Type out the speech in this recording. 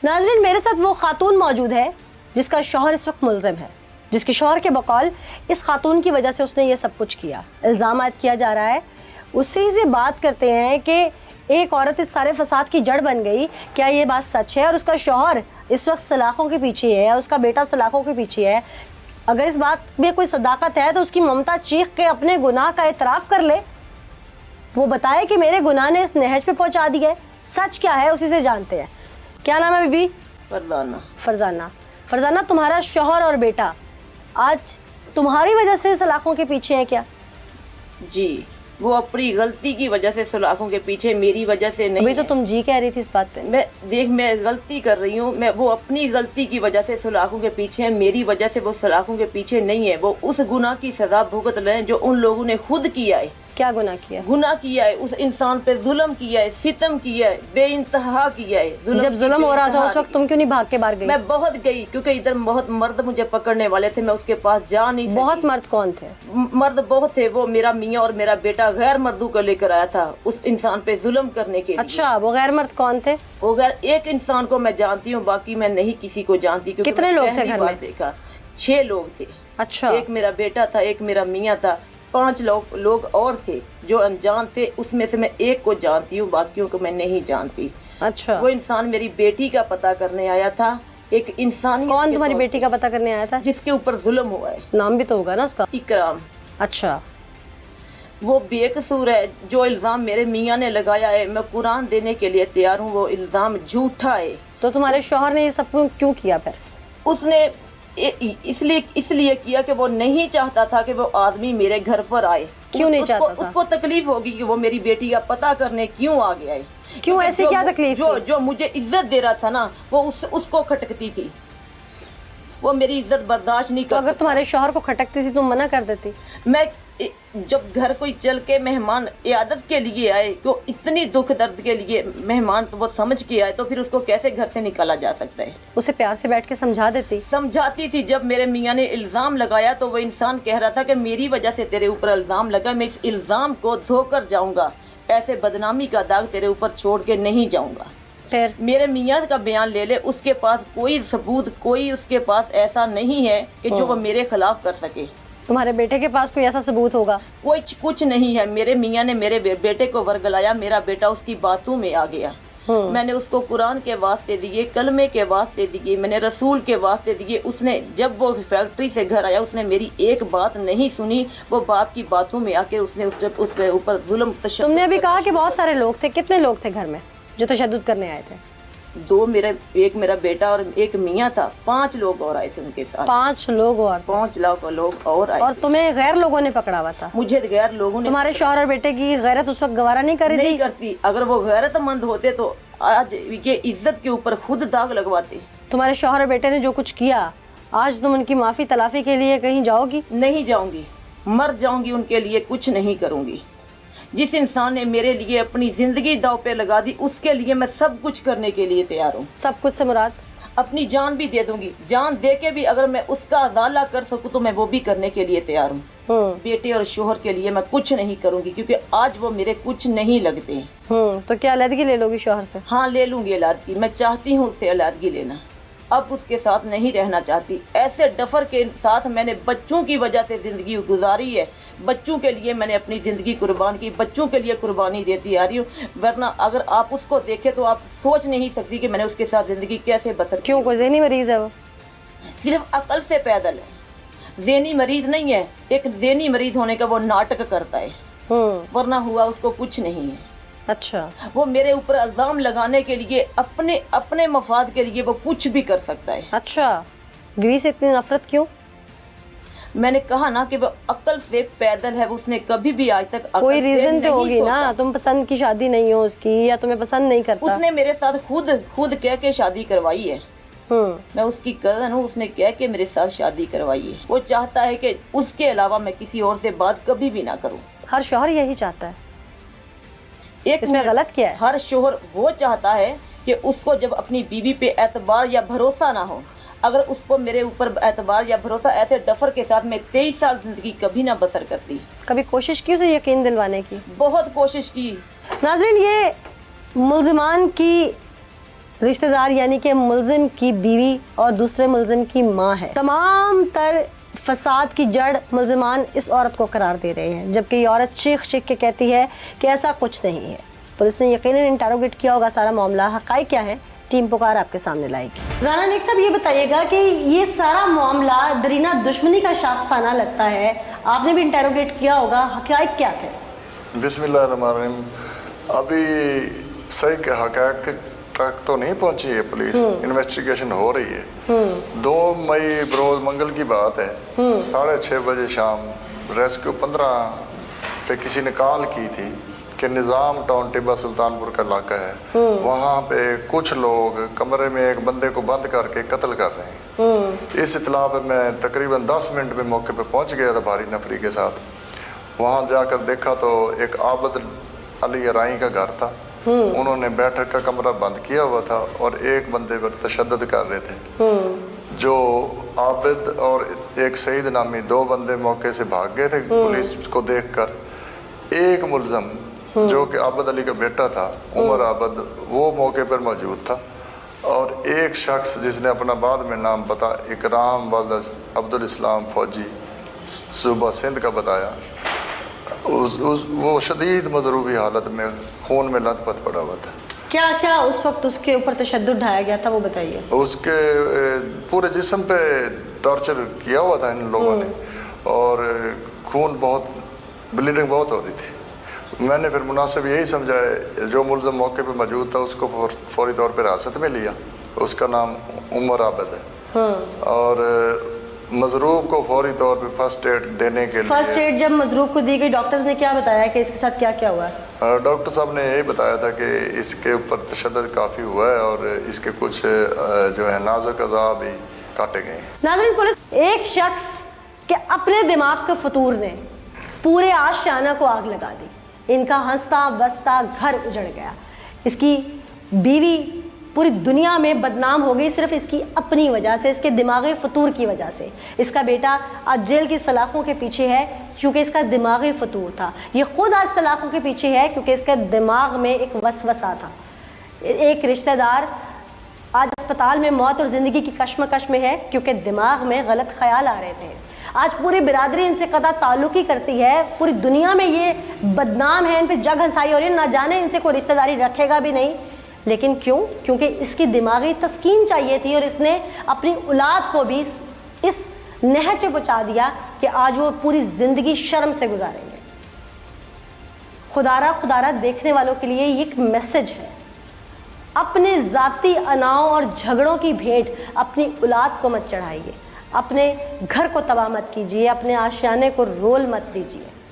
नाज़रीन, मेरे साथ वो खातून मौजूद है जिसका शौहर इस वक्त मुल्ज़िम है, जिसके शौहर के बकौल इस खातून की वजह से उसने ये सब कुछ किया, इल्ज़ाम किया जा रहा है। उससे से बात करते हैं कि एक औरत इस सारे फसाद की जड़ बन गई, क्या ये बात सच है? और उसका शौहर इस वक्त सलाखों के पीछे है, उसका बेटा सलाखों के पीछे है। अगर इस बात में कोई सदाकत है तो उसकी ममता चीख के अपने गुनाह का एतराफ़ कर ले, वो बताए कि मेरे गुनाह ने इस नहज पे पहुंचा दिया है। सच क्या है उसी से जानते हैं। क्या नाम है बीबी? फरजाना। फरजाना। फरजाना, तुम्हारा शौहर और बेटा आज तुम्हारी वजह से सलाखों के पीछे है क्या? जी, वो अपनी गलती की वजह से सलाखों के पीछे, मेरी वजह से नहीं। अभी तो तुम जी कह रही थी इस बात पे। मैं गलती कर रही हूँ, मैं वो अपनी गलती की वजह से सलाखों के पीछे है, मेरी वजह से वो सलाखों के पीछे नहीं है। वो उस गुनाह की सजा भुगत रहे हैं जो उन लोगों ने खुद किया है। क्या गुनाह किया? गुनाह किया है, उस इंसान पे जुल्म किया है, सितम किया है, बेइंतहा किया है। जब जुल्म हो रहा था उस वक्त तुम क्यों नहीं भाग के बाहर गई? मैं बहुत गई, क्योंकि इधर बहुत मर्द मुझे पकड़ने वाले थे, मैं उसके पास जा नहीं सकी। बहुत मर्द कौन थे? मर्द बहुत थे। वो मेरा मियाँ और मेरा बेटा गैर मर्दों को लेकर आया था उस इंसान पे जुल्म करने के लिए। अच्छा, वो गैर मर्द कौन थे? वो गैर एक इंसान को मैं जानती हूँ, बाकी मैं नहीं किसी को जानती। कितने लोग थे घर में? देखा 6 लोग थे। अच्छा। एक मेरा बेटा था, एक मेरा मियाँ था, 5 लोग और थे जो अनजान थे। उसमें से मैं एक को जानती हूँ, बाकियों को मैं नहीं जानती। अच्छा। वो इंसान मेरी बेटी का पता करने आया था। एक इंसान। कौन तुम्हारी बेटी का पता करने आया था? जिसके ऊपर जुल्म हुआ है। नाम भी तो होगा ना उसका? इकराम। अच्छा। वो बेकसूर है। जो इल्जाम मेरे मियाँ ने लगाया है, मैं कुरान देने के लिए तैयार हूँ, वो इल्जाम झूठा है। तो तुम्हारे शौहर ने ये सब क्यों किया फिर? उसने इसलिए किया कि वो नहीं चाहता था कि वो आदमी मेरे घर पर आए। क्यों नहीं चाहता था? उसको तकलीफ होगी कि वो मेरी बेटी का पता करने क्यों आ गया है। क्यों? ऐसी क्या तकलीफ? जो मुझे इज्जत दे रहा था ना, वो उसको खटकती थी। वो मेरी इज्जत बर्दाश्त नहीं कर। तो अगर तुम्हारे शौहर को खटकती थी तुम मना कर देती? मैं जब घर कोई चल के मेहमान इयादत के लिए आए, तो इतनी दुख दर्द के लिए मेहमान तो वो समझ के आए, तो फिर उसको कैसे घर से निकाला जा सकता है? उसे प्यार से बैठ के समझा देती। समझाती थी। जब मेरे मियाँ ने इल्जाम लगाया तो वो इंसान कह रहा था कि मेरी वजह से तेरे ऊपर इल्जाम लगा, मैं इस इल्जाम को धोकर जाऊंगा, ऐसे बदनामी का दाग तेरे ऊपर छोड़ के नहीं जाऊंगा। फिर मेरे मियाँ का बयान ले ले, उसके पास कोई सबूत, कोई उसके पास ऐसा नहीं है कि जो वो मेरे खिलाफ कर सके। तुम्हारे बेटे के पास कोई ऐसा सबूत होगा? कोई कुछ नहीं है। मेरे मियाँ ने मेरे बेटे को वर्गलाया, मेरा बेटा उसकी बातों में आ गया। मैंने उसको कुरान के वास्ते दिए, कलमे के वास्ते दिए, मैंने रसूल के वास्ते दिए। उसने जब वो फैक्ट्री से घर आया, उसने मेरी एक बात नहीं सुनी। वो बाप की बातों में आके उसने उसके ऊपर जुल्म तशद्दुद। तुमने अभी कहा कि बहुत सारे लोग थे, कितने लोग थे घर में जो तशद्दुद करने आए थे? एक मेरा बेटा और एक मियाँ था, 5 लोग और आए थे उनके साथ। 5 लोग और? 5 लोग और आए। और तुम्हें गैर लोगों ने पकड़ा हुआ था? मुझे गैर लोगों ने। तुम्हारे शौहर और बेटे की गैरत उस वक्त गवारा नहीं करी? नहीं करती। अगर वो गैरतमंद होते तो आज ये इज्जत के ऊपर खुद दाग लगवाते। तुम्हारे शौहर और बेटे ने जो कुछ किया, आज तुम उनकी माफी तलाफी के लिए कहीं जाओगी? नहीं जाऊंगी, मर जाऊंगी उनके लिए, कुछ नहीं करूंगी। जिस इंसान ने मेरे लिए अपनी जिंदगी दाव पे लगा दी, उसके लिए मैं सब कुछ करने के लिए तैयार हूँ। सब कुछ से मुराद? अपनी जान भी दे दूंगी। जान दे के भी अगर मैं उसका अदाला कर सकूँ तो मैं वो भी करने के लिए तैयार हूँ। बेटे और शोहर के लिए मैं कुछ नहीं करूंगी, क्योंकि आज वो मेरे कुछ नहीं लगते। तो क्या अलहदगी ले लोगी शोहर से? हाँ, ले लूंगी अलहदगी। मैं चाहती हूँ उससे अलहदगी लेना। अब उसके साथ नहीं रहना चाहती। ऐसे डफर के साथ मैंने बच्चों की वजह से जिंदगी गुजारी है। बच्चों के लिए मैंने अपनी जिंदगी कुर्बान की, बच्चों के लिए कुर्बानी देती आ रही हूँ। वरना अगर आप उसको देखें तो आप सोच नहीं सकती कि मैंने उसके साथ जिंदगी कैसे बसर की। क्यों, कोई ज़हनी मरीज है वो? सिर्फ अकल से पैदल है, ज़हनी मरीज नहीं है। एक ज़हनी मरीज होने का वो नाटक करता है, वरना हुआ उसको कुछ नहीं है। अच्छा। वो मेरे ऊपर इल्जाम लगाने के लिए, अपने मफाद के लिए वो कुछ भी कर सकता है। अच्छा, बीवी से इतनी नफरत क्यों? मैंने कहा ना कि वो अक्ल से पैदल है। उसने कभी भी आज तक कोई रीजन तो होगी ना, तुम पसंद की शादी नहीं हो उसकी, या तुम्हें पसंद नहीं करता? उसने मेरे साथ खुद कह के शादी करवाई है। मैं उसकी कजन हूँ, उसने कह के मेरे साथ शादी करवाई है। वो चाहता है कि उसके अलावा मैं किसी और से बात कभी भी ना करूँ। हर शौहर यही चाहता है। एक इसमें गलत क्या है? हर शौहर वो चाहता है कि उसको जब अपनी बीवी पे एतबार या भरोसा ना हो, अगर उसको मेरे ऊपर एतबार या भरोसा, ऐसे डफर के साथ मैं 23 साल जिंदगी कभी ना बसर करती। कभी कोशिश की उसे यकीन दिलवाने की? बहुत कोशिश की। नाज़रीन, ये मुल्ज़िमान की رشتہ دار یعنی کہ ملزم کی بیوی اور دوسرے ملزم کی ماں ہے. تمام تر فساد کی جڑ ملزمان اس عورت کو قرار دے رہے ہیں، جبکہ یہ عورت چیخ چیخ کے کہتی ہے کہ ایسا کچھ نہیں ہے. پولیس نے یقیناً انٹروگیٹ کیا ہوگا سارا معاملہ. حقائق کیا ہے ٹیم پکار آپ کے سامنے لائے گی. رانا نیک صاحب، یہ بتائیے گا کہ یہ سارا معاملہ درینہ دشمنی کا شاخسانہ لگتا ہے، آپ نے بھی انٹروگیٹ کیا ہوگا، حقائق کیا تھے؟ بسم اللہ الرحمن الرحیم. ابھی صحیح کہ حقائق تک تو نہیں پہنچی ہے پولیس، انویسٹیگیشن ہو رہی ہے. 2 مئی بروز منگل کی بات ہے، 6:30 بجے شام ریسکیو 15 پہ کسی نے کال کی تھی کہ نظام ٹاؤن ٹیبہ سلطان پور کا علاقہ ہے، وہاں پہ کچھ لوگ کمرے میں ایک بندے کو بند کر کے قتل کر رہے ہیں. اس اطلاع پہ میں تقریباً 10 منٹ میں موقع پہ پہنچ گیا تھا بھاری نفری کے ساتھ. وہاں جا کر دیکھا تو ایک عابد علی رائی کا گھر تھا. انہوں نے بیٹھک کا کمرہ بند کیا ہوا تھا اور ایک بندے پر تشدد کر رہے تھے. جو عابد اور ایک سعید نامی 2 بندے موقع سے بھاگ گئے تھے پولیس کو دیکھ کر. ایک ملزم جو کہ عابد علی کا بیٹا تھا، عمر عابد، وہ موقع پر موجود تھا. اور ایک شخص جس نے اپنا بعد میں نام پتا اکرام والد عبدالاسلام فوجی صوبہ سندھ کا بتایا، وہ شدید مضروبی حالت میں خون میں لت پت پڑا ہوا تھا. کیا کیا اس وقت اس کے اوپر تشدد ڈھایا گیا تھا وہ بتائیے. اس کے پورے جسم پہ ٹارچر کیا ہوا تھا ان لوگوں نے، اور خون بہت، بلیڈنگ بہت ہو رہی تھی. میں نے پھر مناسب یہی سمجھا ہے، جو ملزم موقع پہ موجود تھا اس کو فوری طور پہ حراست میں لیا. اس کا نام عمر عابد ہے. اور مضروب کو فوری طور پہ فرسٹ ایڈ دینے کے لیے، فرسٹ ایڈ جب مضروب کو دی گئی، ڈاکٹرز نے کیا بتایا کہ اس کے ساتھ کیا کیا ہوا ہے؟ ڈاکٹر صاحب نے یہی بتایا تھا کہ اس کے اوپر تشدد کافی ہوا ہے اور اس کے کچھ جو ہے نازک اعضاء بھی کاٹے گئے ہیں. ناظرین، پولیس ایک شخص کے اپنے دماغ کے فطور نے پورے آشیانہ کو آگ لگا دی. ان کا ہنستا بستا گھر اجڑ گیا. اس کی بیوی پوری دنیا میں بدنام ہو گئی صرف اس کی اپنی وجہ سے، اس کے دماغی فطور کی وجہ سے. اس کا بیٹا آج جیل کی سلاخوں کے پیچھے ہے کیونکہ اس کا دماغی فطور تھا. یہ خود آج سلاخوں کے پیچھے ہے کیونکہ اس کے دماغ میں ایک وسوسہ تھا. ایک رشتہ دار آج اسپتال میں موت اور زندگی کی کشمکش میں ہے کیونکہ دماغ میں غلط خیال آ رہے تھے. آج پوری برادری ان سے قطع تعلق ہی کرتی ہے. پوری دنیا میں یہ بدنام ہے، ان پہ جگ ہنسائی ہو رہی ہے. نہ جانے ان سے کوئی رشتہ داری رکھے گا بھی نہیں. لیکن کیوں؟ کیونکہ اس کی دماغی تسکین چاہیے تھی اور اس نے اپنی اولاد کو بھی اس نہج پہ پہنچا دیا کہ آج وہ پوری زندگی شرم سے گزاریں گے. خدارہ دیکھنے والوں کے لیے یہ ایک میسج ہے. اپنے ذاتی اناؤں اور جھگڑوں کی بھیٹ اپنی اولاد کو مت چڑھائیے، اپنے گھر کو تباہ مت کیجیے، اپنے آشیانے کو رول مت دیجیے.